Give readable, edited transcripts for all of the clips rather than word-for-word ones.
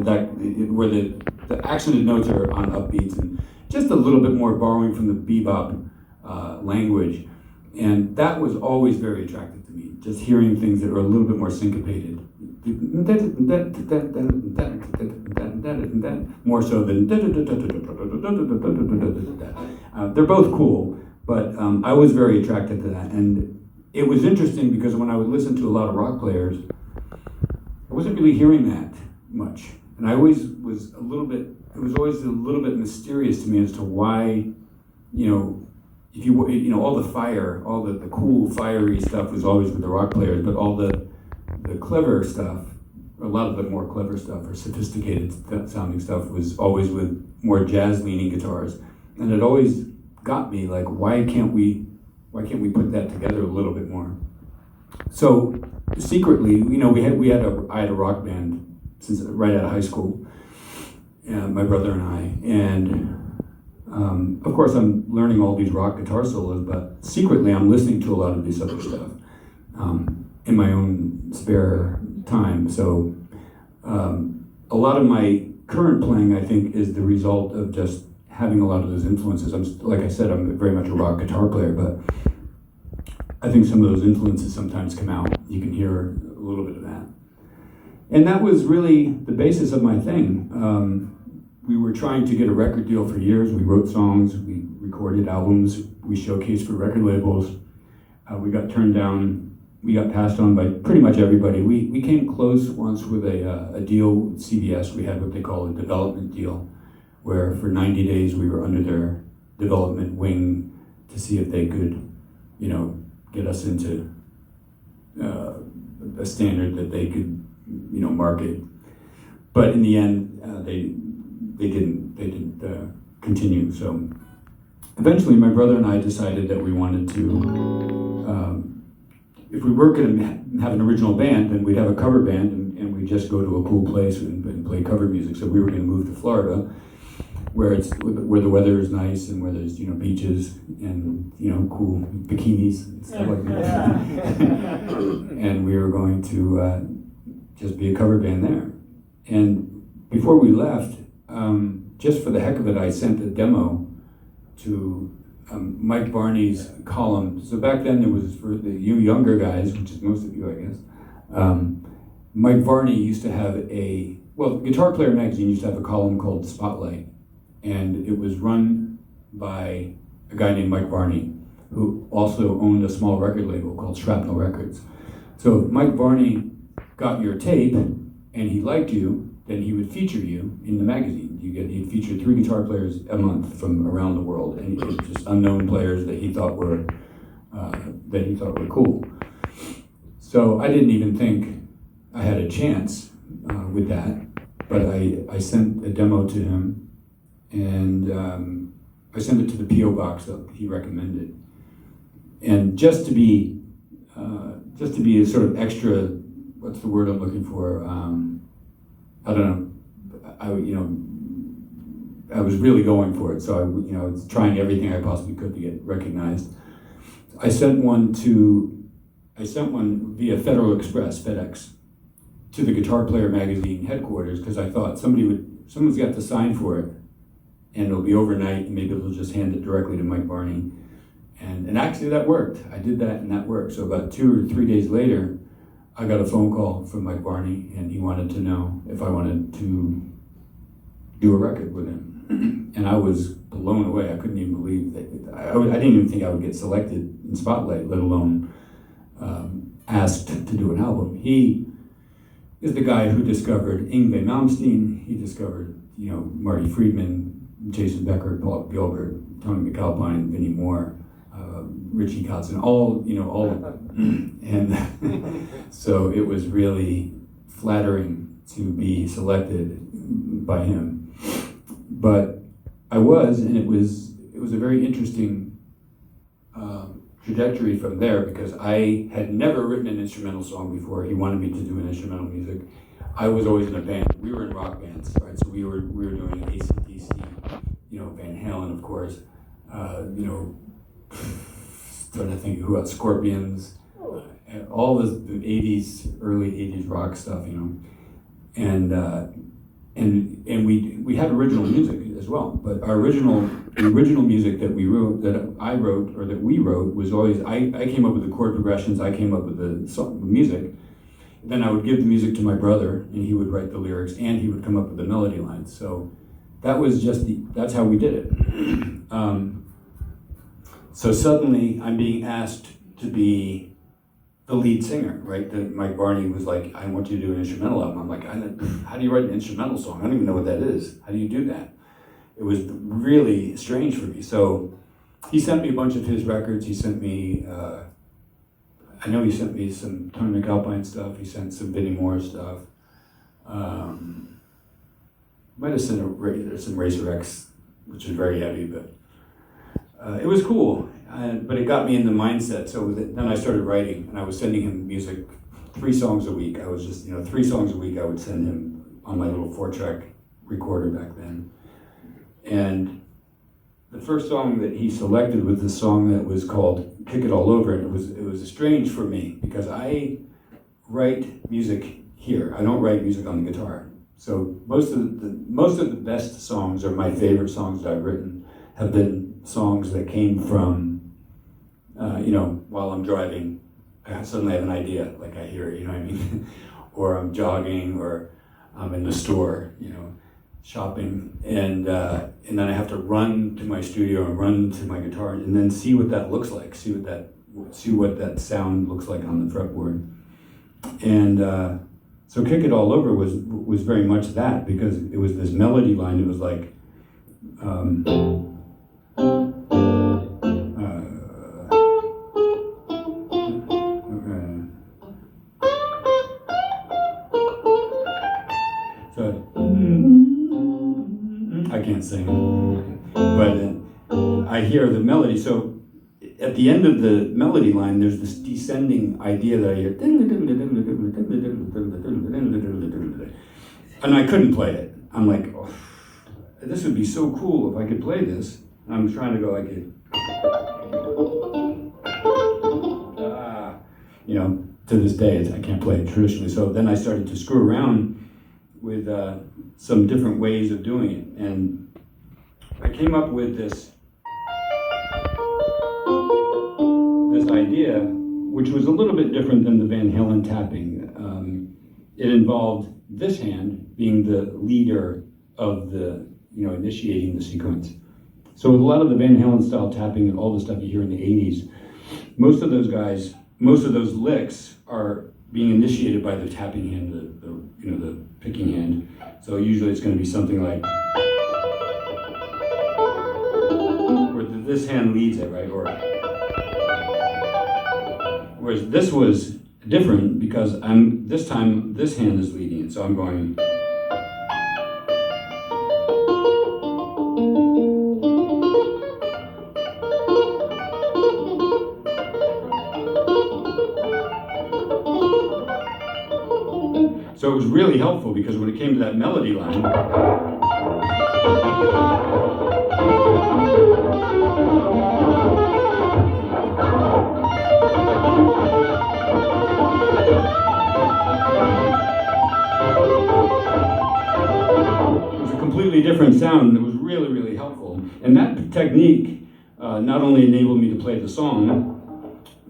where the accented notes are on upbeats and just a little bit more borrowing from the bebop language. And that was always very attractive to me, just hearing things that are a little bit more syncopated. More so than they're both cool, but I was very attracted to that. And it was interesting because when I would listen to a lot of rock players, I wasn't really hearing that much. And I always was it was always a little bit mysterious to me as to why, if all the fire, all the cool, fiery stuff was always with the rock players, but all the clever stuff, a lot of the more clever stuff or sophisticated sounding stuff was always with more jazz-leaning guitars. And it always got me, like, why can't we put that together a little bit more? So secretly, I had a rock band since right out of high school, my brother and I, and of course I'm learning all these rock guitar solos, but secretly I'm listening to a lot of this other stuff in my own spare time. So a lot of my current playing, I think, is the result of just having a lot of those influences. Like I said, I'm very much a rock guitar player, but I think some of those influences sometimes come out. You can hear a little bit of that. And that was really the basis of my thing. We were trying to get a record deal for years. We wrote songs, we recorded albums, we showcased for record labels. We got turned down, we got passed on by pretty much everybody. We came close once with a deal with CBS. We had what they call a development deal, where for 90 days we were under their development wing to see if they could, get us into a standard that they could, market. But in the end, they didn't continue. So eventually, my brother and I decided that we wanted to, if we were going to have an original band, then we'd have a cover band, and we'd just go to a cool place and play cover music. So we were going to move to Florida, where the weather is nice and where there's beaches and cool bikinis and stuff like that. And we were going to just be a cover band there. And before we left, just for the heck of it, I sent a demo to Mike Varney's column. So back then there was, for you younger guys, which is most of you, I guess, Mike Varney used to have Guitar Player magazine used to have a column called Spotlight. And it was run by a guy named Mike Varney, who also owned a small record label called Shrapnel Records. So if Mike Varney got your tape and he liked you, then he would feature you in the magazine. He'd feature 3 guitar players a month from around the world, and just unknown players that he thought were cool. So I didn't even think I had a chance with that, but I sent a demo to him, and I sent it to the P.O. box that he recommended. And just to be a sort of extra, what's the word I'm looking for? I don't know. I was really going for it, so I was trying everything I possibly could to get recognized. I sent one via Federal Express, FedEx, to the Guitar Player magazine headquarters, because I thought someone's got to sign for it, and it'll be overnight, and maybe they'll just hand it directly to Mike Varney. And actually that worked. I did that, and that worked. So about 2 or 3 days later, I got a phone call from Mike Varney, and he wanted to know if I wanted to do a record with him. And I was blown away. I couldn't even believe that. I didn't even think I would get selected in Spotlight, let alone asked to do an album. He is the guy who discovered Yngwie Malmsteen. He discovered, Marty Friedman, Jason Becker, Paul Gilbert, Tony McAlpine, Vinnie Moore, Richie Kotzen, all of them. And so it was really flattering to be selected by him. But I was, and it was a very interesting trajectory from there, because I had never written an instrumental song before. He wanted me to do an instrumental music. I was always in a band. We were in rock bands, right? So we were doing AC/DC, Van Halen, of course. Trying to think who else, Scorpions, all the 80s, early 80s rock stuff, And and we had original music as well, but the original music that we wrote, that I wrote, or that we wrote, was always, I came up with the chord progressions, I came up with the music, then I would give the music to my brother, and he would write the lyrics, and he would come up with the melody lines. So that was that's how we did it. So suddenly I'm being asked to be the lead singer, right? Mike Barney was like, I want you to do an instrumental album. I'm like, how do you write an instrumental song? I don't even know what that is. How do you do that? It was really strange for me. So he sent me a bunch of his records. He sent me, I know he sent me some Tony McAlpine stuff. He sent some Vinnie Moore stuff. Might have sent some Razor X, which is very heavy, but it was cool. But it got me in the mindset. So then I started writing, and I was sending him music, 3 songs a week. I was just, 3 songs a week I would send him on my little 4-track recorder back then. And the first song that he selected was this song that was called Kick It All Over, and it was strange for me because I write music here. I don't write music on the guitar. So most of the best songs, or my favorite songs that I've written, have been songs that came from while I'm driving, I suddenly have an idea, like I hear it, you know what I mean? Or I'm jogging, or I'm in the store, shopping, and then I have to run to my studio and run to my guitar, and then see what that looks like, see what that sound looks like on the fretboard. And so Kick It All Over was very much that, because it was this melody line. It was like, I can't sing, but I hear the melody. So at the end of the melody line, there's this descending idea that I hear, and I couldn't play it. I'm like, oh, this would be so cool if I could play this. And I'm trying to go like it, to this day, I can't play it traditionally. So then I started to screw around with some different ways of doing it. And I came up with this idea, which was a little bit different than the Van Halen tapping. It involved this hand being the leader of the, initiating the sequence. So with a lot of the Van Halen style tapping and all the stuff you hear in the 80s, most of those licks are being initiated by the tapping hand, the picking hand. So usually it's going to be something like, where this hand leads it, right? Whereas this was different because this time this hand is leading it. So I'm going. So it was really helpful because when it came to that melody line, it was a completely different sound, and it was really, really helpful. And that technique not only enabled me to play the song,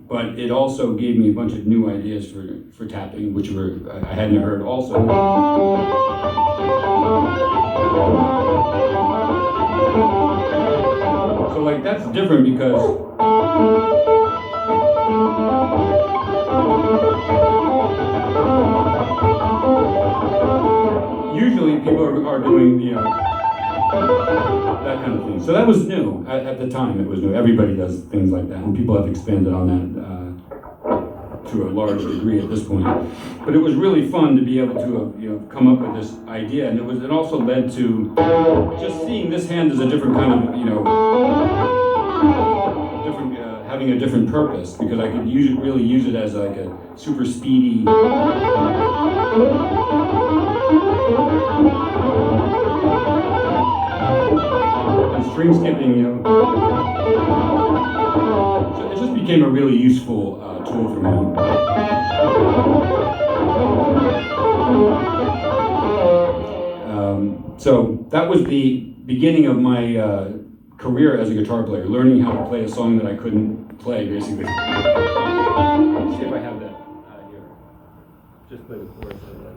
but it also gave me a bunch of new ideas for tapping, which I hadn't heard also. So like that's different because usually people are doing, that kind of thing. So that was new. At the time, it was new. Everybody does things like that, and people have expanded on that to a large degree at this point. But it was really fun to be able to come up with this idea, and it also led to just seeing this hand as a different kind of, having a different purpose, because I could really use it as like a super speedy. And string skipping, So it just became a really useful tool for me. So that was the beginning of my career as a guitar player, learning how to play a song that I couldn't play, basically. Let's see if I have that here. Just play the chorus of that.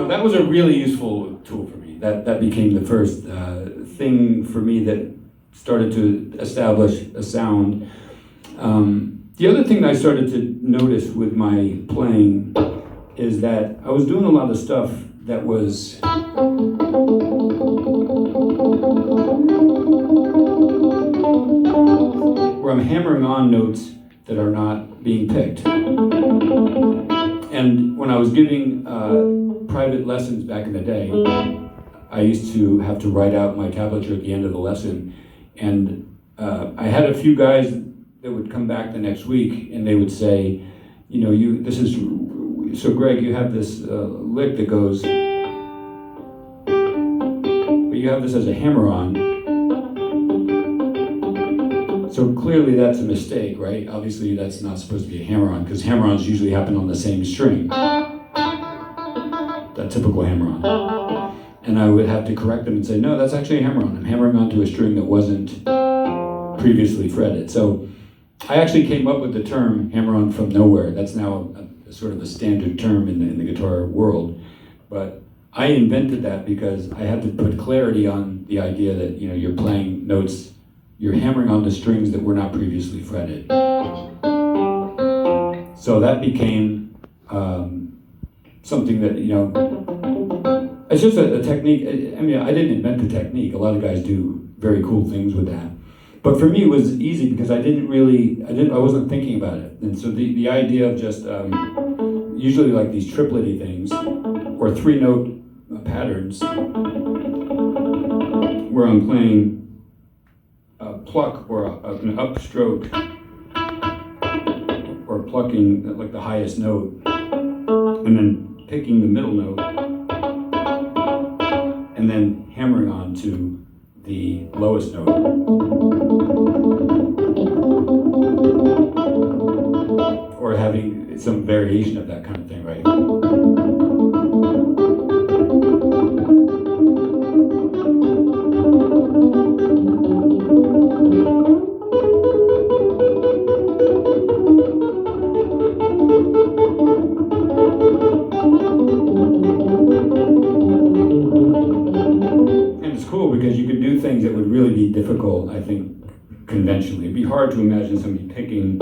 That was a really useful tool for me. That became the first thing for me that started to establish a sound. The other thing that I started to notice with my playing is that I was doing a lot of stuff that was where I'm hammering on notes that are not being picked. And when I was giving private lessons back in the day, I used to have to write out my tablature at the end of the lesson. And I had a few guys that would come back the next week and they would say, you know, so Greg, you have this lick that goes, but you have this as a hammer-on. So clearly that's a mistake, right? Obviously that's not supposed to be a hammer-on, because hammer-ons usually happen on the same string. That typical hammer-on. And I would have to correct them and say, no, that's actually a hammer-on. I'm hammering onto a string that wasn't previously fretted. So I actually came up with the term hammer-on from nowhere. That's now a sort of a standard term in the guitar world. But I invented that because I had to put clarity on the idea that, you know, you're playing notes, you're hammering on the strings that were not previously fretted. So that became something that, you know, it's just a technique. I mean, I didn't invent the technique. A lot of guys do very cool things with that. But for me, it was easy because I wasn't thinking about it. And so the idea of just usually like these triplety things or 3-note patterns where I'm playing a pluck or an upstroke or plucking like the highest note and then picking the middle note and then hammering on to the lowest note. Or having some variation of that kind of thing, right? Because you could do things that would really be difficult, I think, conventionally. It'd be hard to imagine somebody picking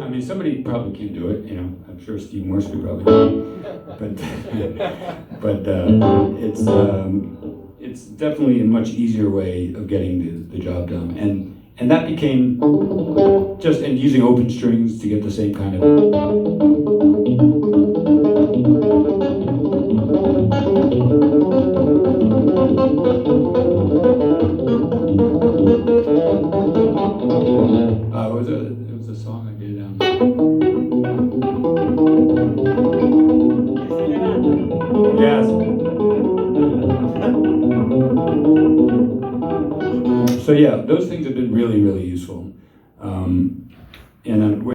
I mean, somebody probably can do it, you know. I'm sure Steve Morse could probably do it. But it's definitely a much easier way of getting the job done. And that became just, and using open strings to get the same kind of. It was a song I did. Yes. So yeah, those things have been really, really useful. And